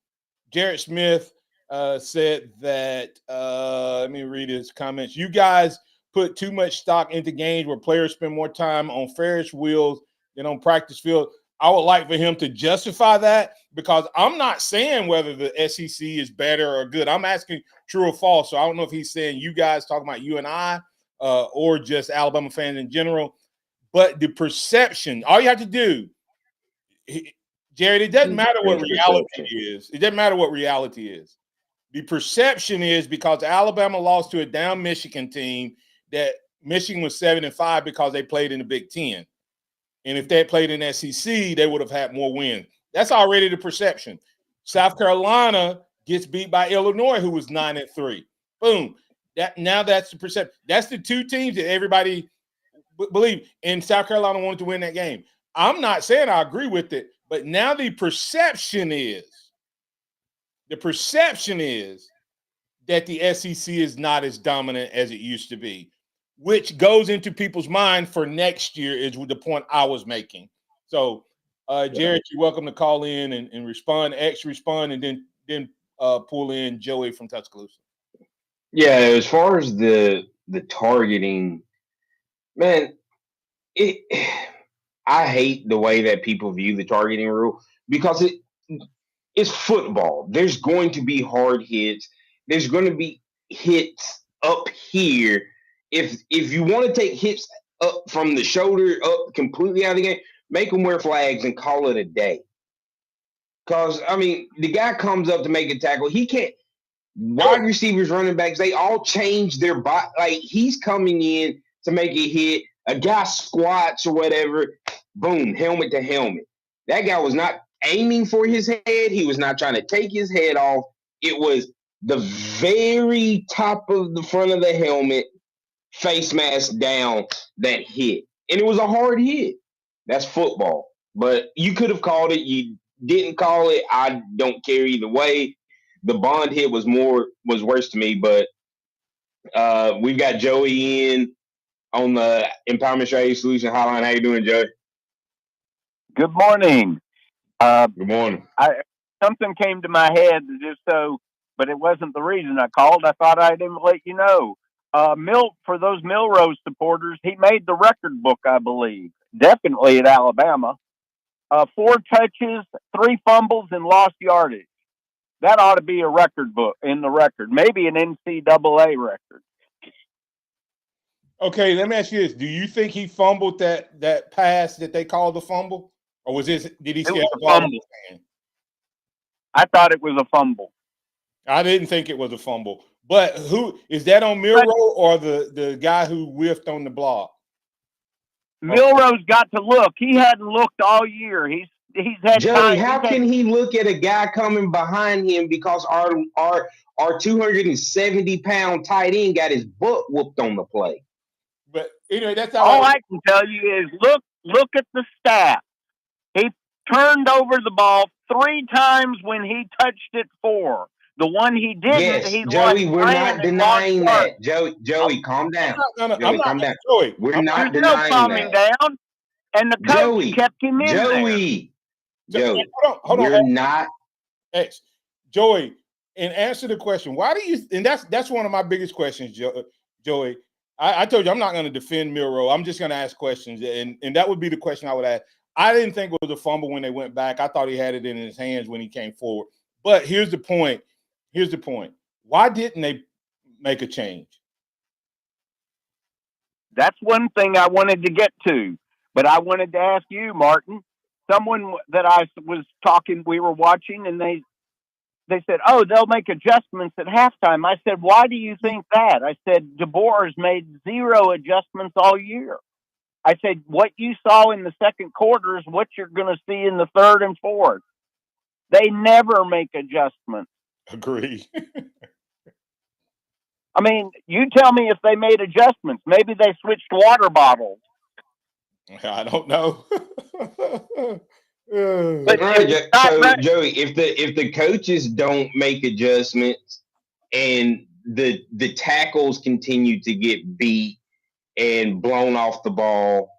Jarrett Smith said that, let me read his comments. You guys put too much stock into games where players spend more time on Ferris wheels than on practice field. I would like for him to justify that, because I'm not saying whether the SEC is better or good. I'm asking true or false. So I don't know if he's saying you guys, talking about you and I, or just Alabama fans in general. But the perception, all you have to do, Jared, it doesn't matter what reality is. It doesn't matter what reality is. The perception is because Alabama lost to a down Michigan team that Michigan was 7-5 because they played in the Big Ten. And if they had played in SEC, they would have had more wins. That's already the perception. South Carolina gets beat by Illinois, who was 9-3. Boom. That's the perception. That's the 2 teams that everybody believe. And South Carolina wanted to win that game. I'm not saying I agree with it, but now the perception is that the SEC is not as dominant as it used to be, which goes into people's mind for next year, is the point I was making. So, Jared, you're welcome to call in and respond, respond, and then pull in Joey from Tuscaloosa. Yeah, as far as the targeting, man, I hate the way that people view the targeting rule, because it's football. There's going to be hard hits. There's going to be hits up here. If you want to take hits up from the shoulder up completely out of the game, make them wear flags and call it a day. Because, I mean, the guy comes up to make a tackle. He can't. Wide receivers, running backs, they all change their body. Like, he's coming in to make a hit. A guy squats or whatever. Boom, helmet to helmet. That guy was not aiming for his head. He was not trying to take his head off. It was the very top of the front of the helmet, face mask down, that hit. And it was a hard hit. That's football. But you could have called it. You didn't call it. I don't care either way. The Bond hit was worse to me. But we've got Joey in on the Empowerment Strategy Solution Hotline. How you doing, Joey? Good morning. Good morning. Something came to my head but it wasn't the reason I called. I thought I'd let you know. For those Milrose supporters, he made the record book, I believe. Definitely at Alabama. 4 touches, 3 fumbles, and lost yardage. That ought to be a record book in the record. Maybe an NCAA record. Okay, let me ask you this. Do you think he fumbled that pass that they called the fumble? Or did he see a fumble? I thought it was a fumble. I didn't think it was a fumble. But who is that, on Milroe or the guy who whiffed on the block? Milrose got to look. He hadn't looked all year. He's had Joey, time. how can he look at a guy coming behind him because our 270-pound tight end got his butt whooped on the play? But anyway, that's all I can tell you is look at the stat. He turned over the ball 3 times when he touched it 4. The one he didn't, yes, Joey, we're not denying that. Joey, calm down. Joey, calm down. We're not denying no calming down. And the coach kept him in there. Joey, hold on. We're not. Joey, and answer the question. Why do you? And that's one of my biggest questions, Joey. I told you I'm not going to defend Milroe. I'm just going to ask questions, and that would be the question I would ask. I didn't think it was a fumble when they went back. I thought he had it in his hands when he came forward. But here's the point. Why didn't they make a change? That's one thing I wanted to get to. But I wanted to ask you, Martin, someone that I was talking, we were watching, and they said, oh, they'll make adjustments at halftime. I said, why do you think that? I said, DeBoer's made 0 adjustments all year. I said, what you saw in the second quarter is what you're going to see in the third and fourth. They never make adjustments. Agree. I mean, you tell me if they made adjustments. Maybe they switched water bottles. I don't know. But All it right, was not so much. Joey, if the coaches don't make adjustments and the tackles continue to get beat and blown off the ball,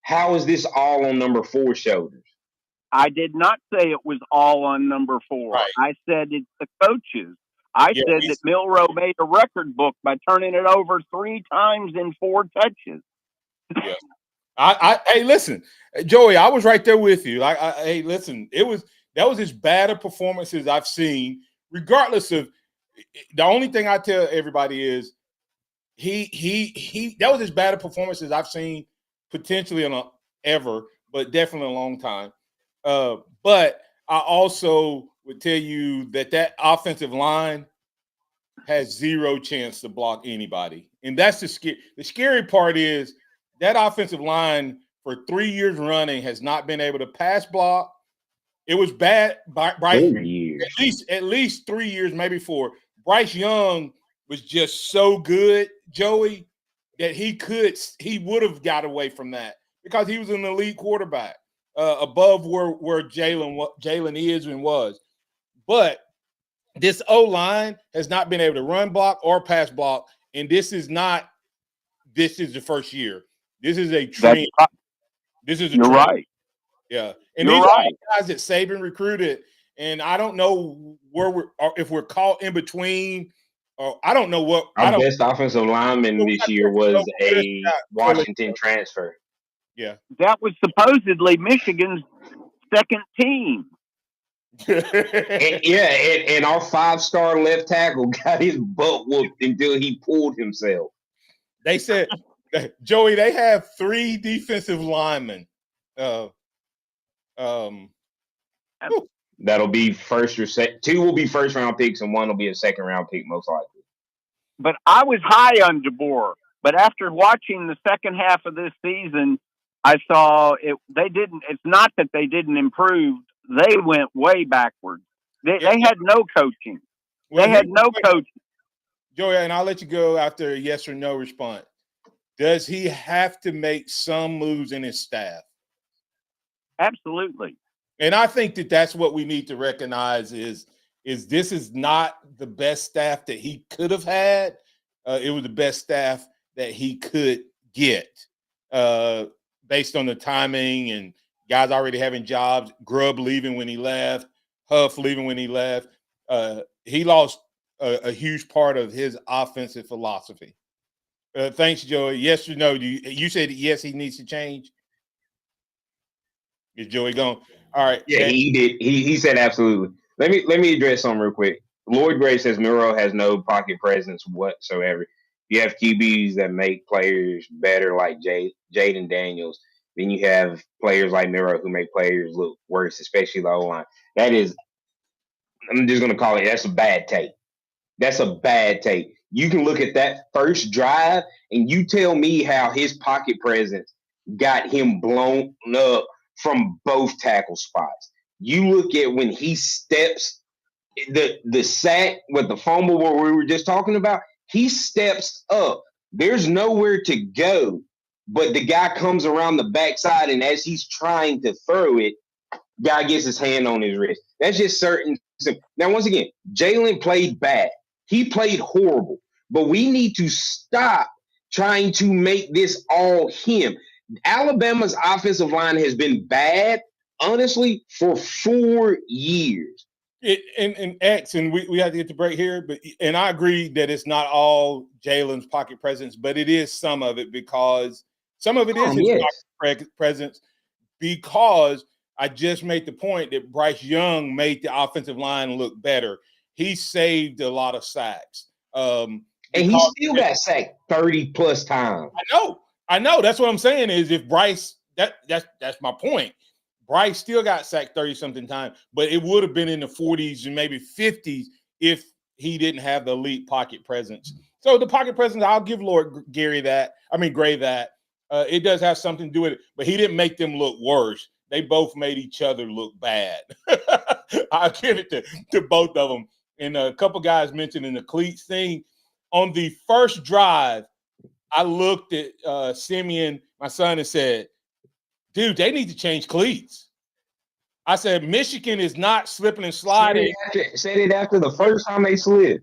how is this all on number 4's shoulders? I did not say it was all on number 4. Right. I said it's the coaches. I Yeah, said that Milroe made a record book by turning it over 3 times in 4 touches. yeah. Hey, listen, Joey, I was right there with you. Hey, listen, that was as bad a performance as I've seen. Regardless of the only thing I tell everybody is he that was as bad a performance as I've seen potentially ever, but definitely a long time. But I also would tell you that offensive line has zero chance to block anybody, and that's the scary part is that offensive line for 3 years running has not been able to pass block. It was bad. Bryce, 4 years. at least 3 years, maybe 4. Bryce Young was just so good, Joey, that he would have got away from that because he was an elite quarterback, above where Jalen is and was. But this O-line has not been able to run block or pass block, and this is the first year. This is a trend. This is a You're trend. right. Yeah. And You're these right. are guys that Saban recruited, and I don't know if we're caught in between, or I don't know what. Our best offensive lineman this year was a Washington transfer. Yeah. That was supposedly Michigan's second team. and our 5-star left tackle got his butt whooped until he pulled himself. They said, Joey, they have 3 defensive linemen. That'll be first or second. 2 will be first round picks, and 1 will be a second round pick, most likely. But I was high on DeBoer. But after watching the second half of this season, I saw it. They didn't. It's not that they didn't improve. They went way backwards. They had no coaching. Well, they had no coaching. Joey, and I'll let you go after a yes or no response. Does he have to make some moves in his staff? Absolutely. And I think that's what we need to recognize is this is not the best staff that he could have had. It was the best staff that he could get based on the timing and guys already having jobs, Grubb leaving when he left, Huff leaving when he left. He lost a huge part of his offensive philosophy. Thanks, Joey. Yes or no? You said yes, he needs to change. Is Joey gone? All right. Yeah, he did. He said absolutely. Let me address something real quick. Lloyd Gray says Milroe has no pocket presence whatsoever. You have QBs that make players better, like Jaden Daniels. Then you have players like Milroe who make players look worse, especially the O-line. That is, I'm just going to call it, that's a bad take. That's a bad take. You can look at that first drive and you tell me how his pocket presence got him blown up from both tackle spots. You look at when he steps, the sack with the fumble where we were just talking about, he steps up. There's nowhere to go, but the guy comes around the backside, and as he's trying to throw it, guy gets his hand on his wrist. That's just certain. Now, once again, Jalen played bad. He played horrible. But we need to stop trying to make this all him. Alabama's offensive line has been bad, honestly, for 4 years. And we have to get the break here, and I agree that it's not all Jalen's pocket presence, but it is some of it because some of it is his pocket presence because I just made the point that Bryce Young made the offensive line look better. He saved a lot of sacks. And he still got sacked 30 plus times. I know. That's what I'm saying is if Bryce, that's my point. Bryce still got sacked 30-something times, but it would have been in the 40s and maybe 50s if he didn't have the elite pocket presence. So the pocket presence, I'll give Gray that. It does have something to do with it, but he didn't make them look worse. They both made each other look bad. I'll give it to both of them. And a couple guys mentioned in the cleats thing. On the first drive, I looked at Simeon, my son, and said, dude, they need to change cleats. I said Michigan is not slipping and sliding. Said it after the first time they slid.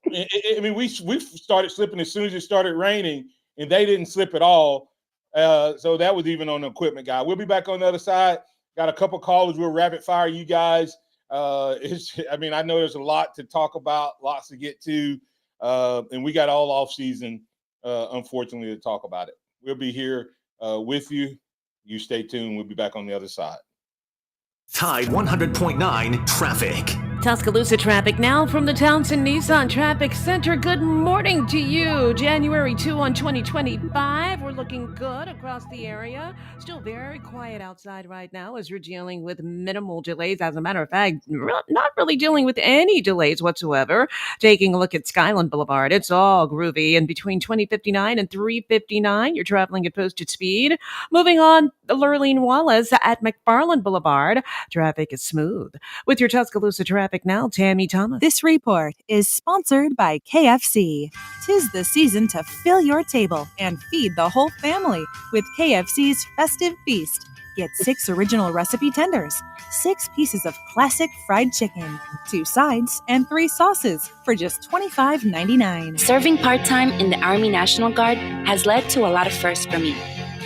I mean, we started slipping as soon as it started raining, and they didn't slip at all. So that was even on the equipment guy. We'll be back on the other side. Got a couple callers. We'll rapid fire you guys. I know there's a lot to talk about, lots to get to, and we got all off season, unfortunately, to talk about it. We'll be here with you. You stay tuned. We'll be back on the other side. Tide 100.9 traffic. Tuscaloosa traffic now from the Townsend Nissan Traffic Center. Good morning to you. January 2 on 2025. We're looking good across the area. Still very quiet outside right now as we're dealing with minimal delays. As a matter of fact, not really dealing with any delays whatsoever. Taking a look at Skyland Boulevard, it's all groovy. And between 2059 and 359, you're traveling at posted speed. Moving on, Lurleen Wallace at McFarland Boulevard. Traffic is smooth. With your Tuscaloosa traffic now, Tammy Thomas. This report is sponsored by KFC. 'Tis the season to fill your table and feed the whole family with KFC's festive feast. Get 6 original recipe tenders, 6 pieces of classic fried chicken, 2 sides, and 3 sauces for just $25.99. Serving part-time in the Army National Guard has led to a lot of firsts for me.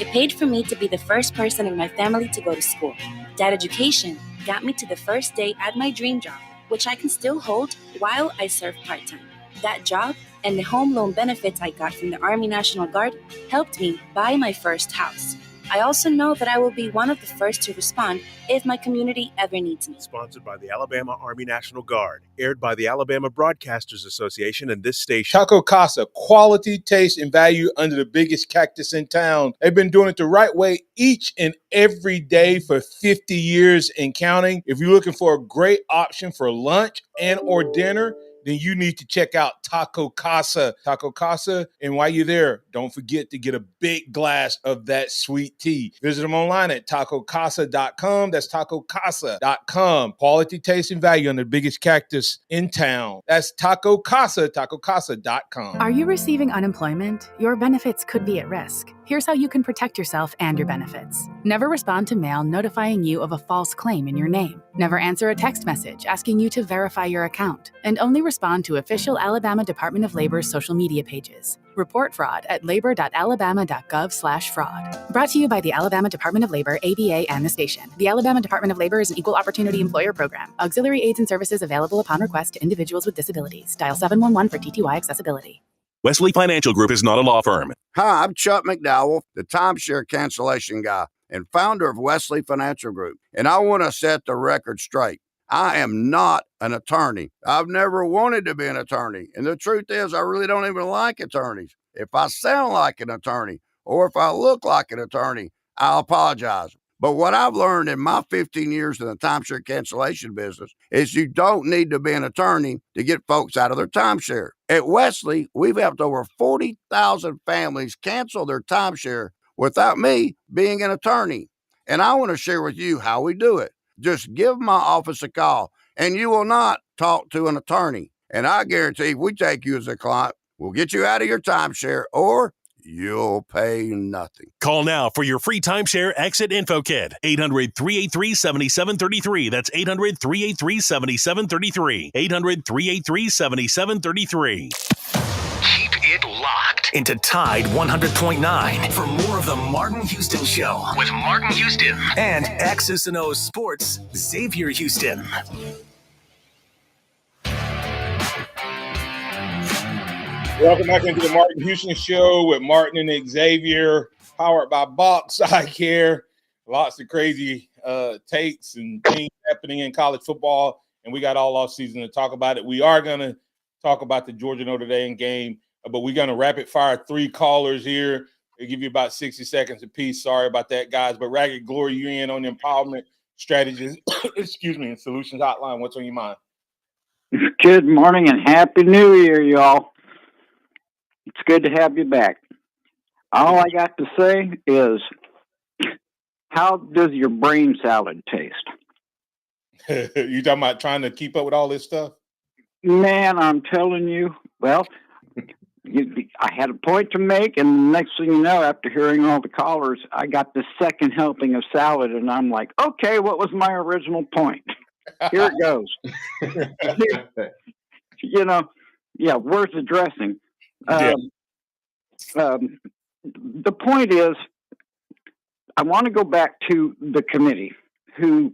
It paid for me to be the first person in my family to go to school. That education got me to the first day at my dream job, which I can still hold while I serve part-time. That job and the home loan benefits I got from the Army National Guard helped me buy my first house. I also know that I will be one of the first to respond if my community ever needs me. Sponsored by the Alabama Army National Guard. Aired by the Alabama Broadcasters Association and this station. Taco Casa, quality, taste, and value under the biggest cactus in town. They've been doing it the right way each and every day for 50 years and counting. If you're looking for a great option for lunch and or dinner, then you need to check out Taco Casa. Taco Casa, and while you're there, don't forget to get a big glass of that sweet tea. Visit them online at tacocasa.com. That's tacocasa.com. Quality, taste, and value on the biggest cactus in town. That's Taco Casa, tacocasa.com. Are you receiving unemployment? Your benefits could be at risk. Here's how you can protect yourself and your benefits. Never respond to mail notifying you of a false claim in your name. Never answer a text message asking you to verify your account. And only respond to official Alabama Department of Labor's social media pages. Report fraud at labor.alabama.gov/fraud. Brought to you by the Alabama Department of Labor, ABA, and the station. The Alabama Department of Labor is an equal opportunity employer program. Auxiliary aids and services available upon request to individuals with disabilities. Dial 711 for TTY accessibility. Wesley Financial Group is not a law firm. Hi, I'm Chuck McDowell, the timeshare cancellation guy and founder of Wesley Financial Group. And I want to set the record straight. I am not an attorney. I've never wanted to be an attorney. And the truth is, I really don't even like attorneys. If I sound like an attorney or if I look like an attorney, I'll apologize. But what I've learned in my 15 years in the timeshare cancellation business is you don't need to be an attorney to get folks out of their timeshare. At Wesley, we've helped over 40,000 families cancel their timeshare without me being an attorney. And I want to share with you how we do it. Just give my office a call, and you will not talk to an attorney. And I guarantee if we take you as a client, we'll get you out of your timeshare or you'll pay nothing. Call now for your free timeshare exit info kit. 800-383-7733. That's 800-383-7733. 800-383-7733. Keep it locked into Tide 100.9 for more of the Martin Houston Show with Martin Houston and X's and O's Sports Xavier Houston. Welcome back into the Martin Houston Show with Martin and Xavier, powered by Box Eye Care. Lots of crazy takes and things happening in college football, and we got all off season to talk about it. We are going to talk about the Georgia-Notre Dame game, but we're going to rapid fire 3 callers here. They'll give you about 60 seconds apiece. Sorry about that, guys. But Ragged Glory, you in on the empowerment strategies, and solutions hotline. What's on your mind? Good morning and Happy New Year, y'all. It's good to have you back. All I got to say is, how does your brain salad taste? You talking about trying to keep up with all this stuff? Man, I'm telling you, well, I had a point to make, and the next thing you know, after hearing all the callers, I got the second helping of salad, and I'm like, okay, what was my original point? Here it goes. Where's the dressing? The point is, I want to go back to the committee who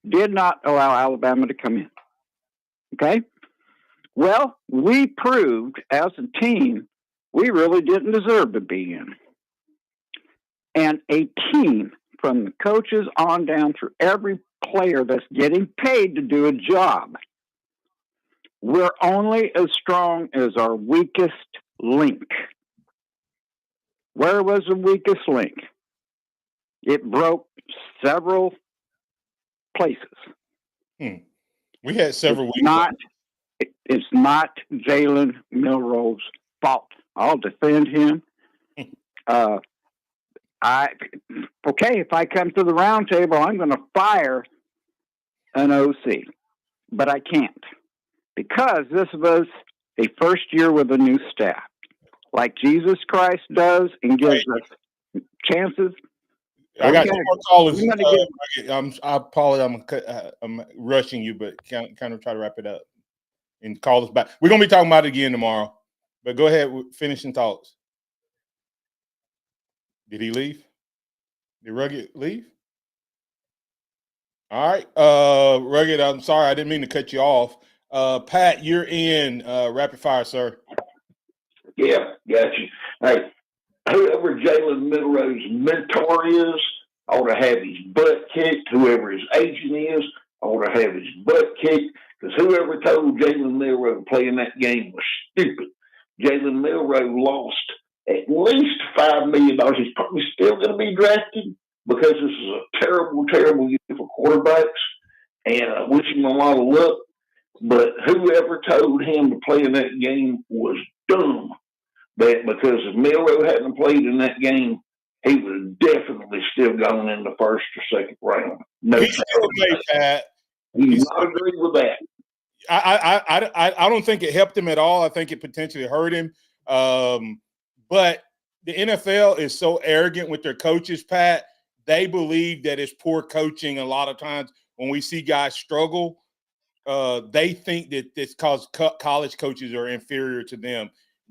did not allow Alabama to come in. Okay? Well, we proved as a team we really didn't deserve to be in. And a team from the coaches on down through every player that's getting paid to do a job, we're only as strong as our weakest link. Where was the weakest link? It broke several places. We had several weeks. It's not Jalen Milroe's fault. I'll defend him. If I come to the round table, I'm going to fire an OC. But I can't. Because this was a first year with a new staff. Like Jesus Christ does and gives us chances. I got 2 more callers. I apologize. I'm rushing you, but kind of try to wrap it up and call us back. We're going to be talking about it again tomorrow. But go ahead with finishing thoughts. Did he leave? Did Rugged leave? All right. Rugged, I'm sorry. I didn't mean to cut you off. Pat, you're in rapid fire, sir. Yeah, got you. Hey, whoever Jalen Milroe's mentor is, ought to have his butt kicked. Whoever his agent is, ought to have his butt kicked. Because whoever told Jalen Milroe to play in that game was stupid. Jalen Milroe lost at least $5 million. He's probably still going to be drafted because this is a terrible, terrible year for quarterbacks. And I wish him a lot of luck. But whoever told him to play in that game was dumb. But because if Milroe hadn't played in that game, he would have definitely still gone in the first or second round. No, he still may, Pat. He's not agree with that. I don't think it helped him at all. I think it potentially hurt him. But the NFL is so arrogant with their coaches, Pat. They believe that it's poor coaching. A lot of times when we see guys struggle, they think that it's because college coaches are inferior to them.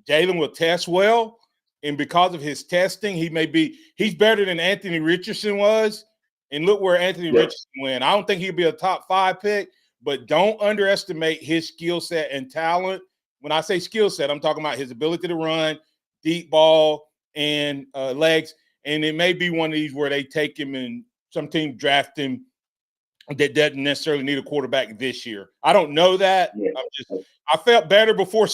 Jalen will test well, and because of his testing, he's better than Anthony Richardson was. And look where Anthony Richardson went. I don't think he'll be a top 5 pick, but don't underestimate his skill set and talent. When I say skill set, I'm talking about his ability to run, deep ball, and legs. And it may be one of these where they take him and some team draft him that doesn't necessarily need a quarterback this year. I don't know that. I felt better before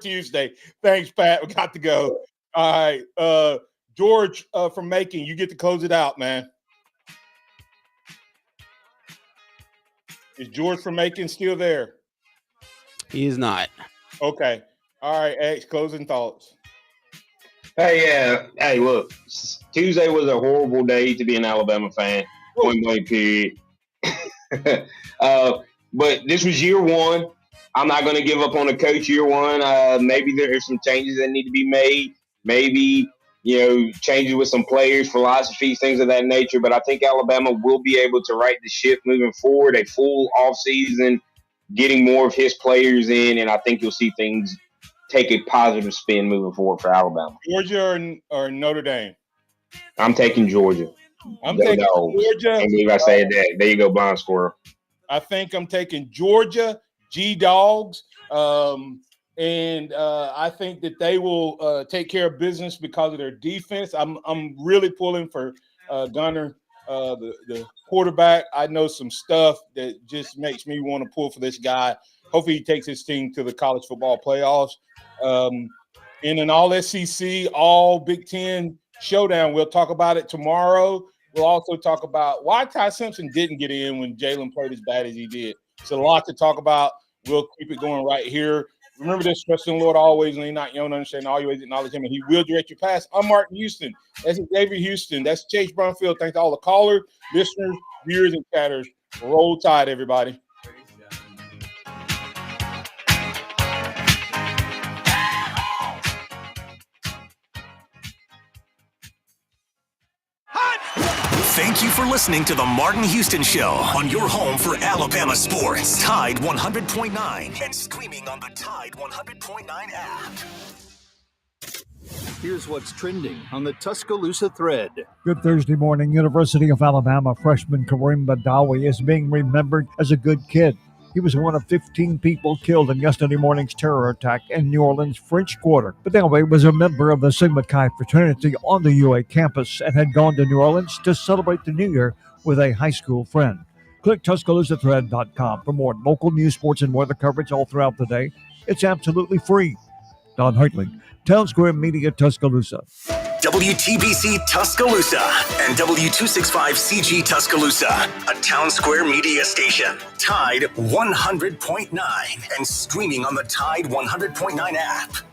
Tuesday. Thanks, Pat. We got to go. All right. George from Macon, you get to close it out, man. Is George from Macon still there? He is not. Okay. All right, X, closing thoughts. Hey, yeah. Hey, look, Tuesday was a horrible day to be an Alabama fan. Point blank period. But this was year one. I'm not going to give up on the coach year one. Maybe there are some changes that need to be made. Maybe, changes with some players, philosophies, things of that nature. But I think Alabama will be able to right the ship moving forward, a full offseason, getting more of his players in, and I think you'll see things take a positive spin moving forward for Alabama. Georgia or Notre Dame? I'm taking Georgia. I'm taking Georgia. I believe I said that. There you go, blind squirrel. I think I'm taking Georgia, G-Dogs, and I think that they will take care of business because of their defense. I'm really pulling for Gunner, the quarterback. I know some stuff that just makes me want to pull for this guy. Hopefully he takes his team to the college football playoffs. In an all-SEC, all Big Ten showdown, we'll talk about it tomorrow. We'll also talk about why Ty Simpson didn't get in when Jalen played as bad as he did. It's a lot to talk about. We'll keep it going right here. Remember this, trust in the Lord always, and not young, understand all your ways, acknowledge him, and he will direct your path. I'm Martin Houston. That's David Houston. That's Chase Brumfield. Thanks to all the callers, listeners, viewers, and chatters. Roll Tide, everybody. Thank you for listening to the Martin Houston Show on your home for Alabama sports. Tide 100.9 and streaming on the Tide 100.9 app. Here's what's trending on the Tuscaloosa thread. Good Thursday morning. University of Alabama freshman Kareem Badawi is being remembered as a good kid. He was one of 15 people killed in yesterday morning's terror attack in New Orleans' French Quarter. Badawi was a member of the Sigma Chi fraternity on the UA campus and had gone to New Orleans to celebrate the new year with a high school friend. Click TuscaloosaThread.com for more local news, sports, and weather coverage all throughout the day. It's absolutely free. Don Hartley, Town Square Media, Tuscaloosa. WTBC Tuscaloosa and W265CG Tuscaloosa, a Town Square Media station. Tide 100.9 and streaming on the Tide 100.9 app.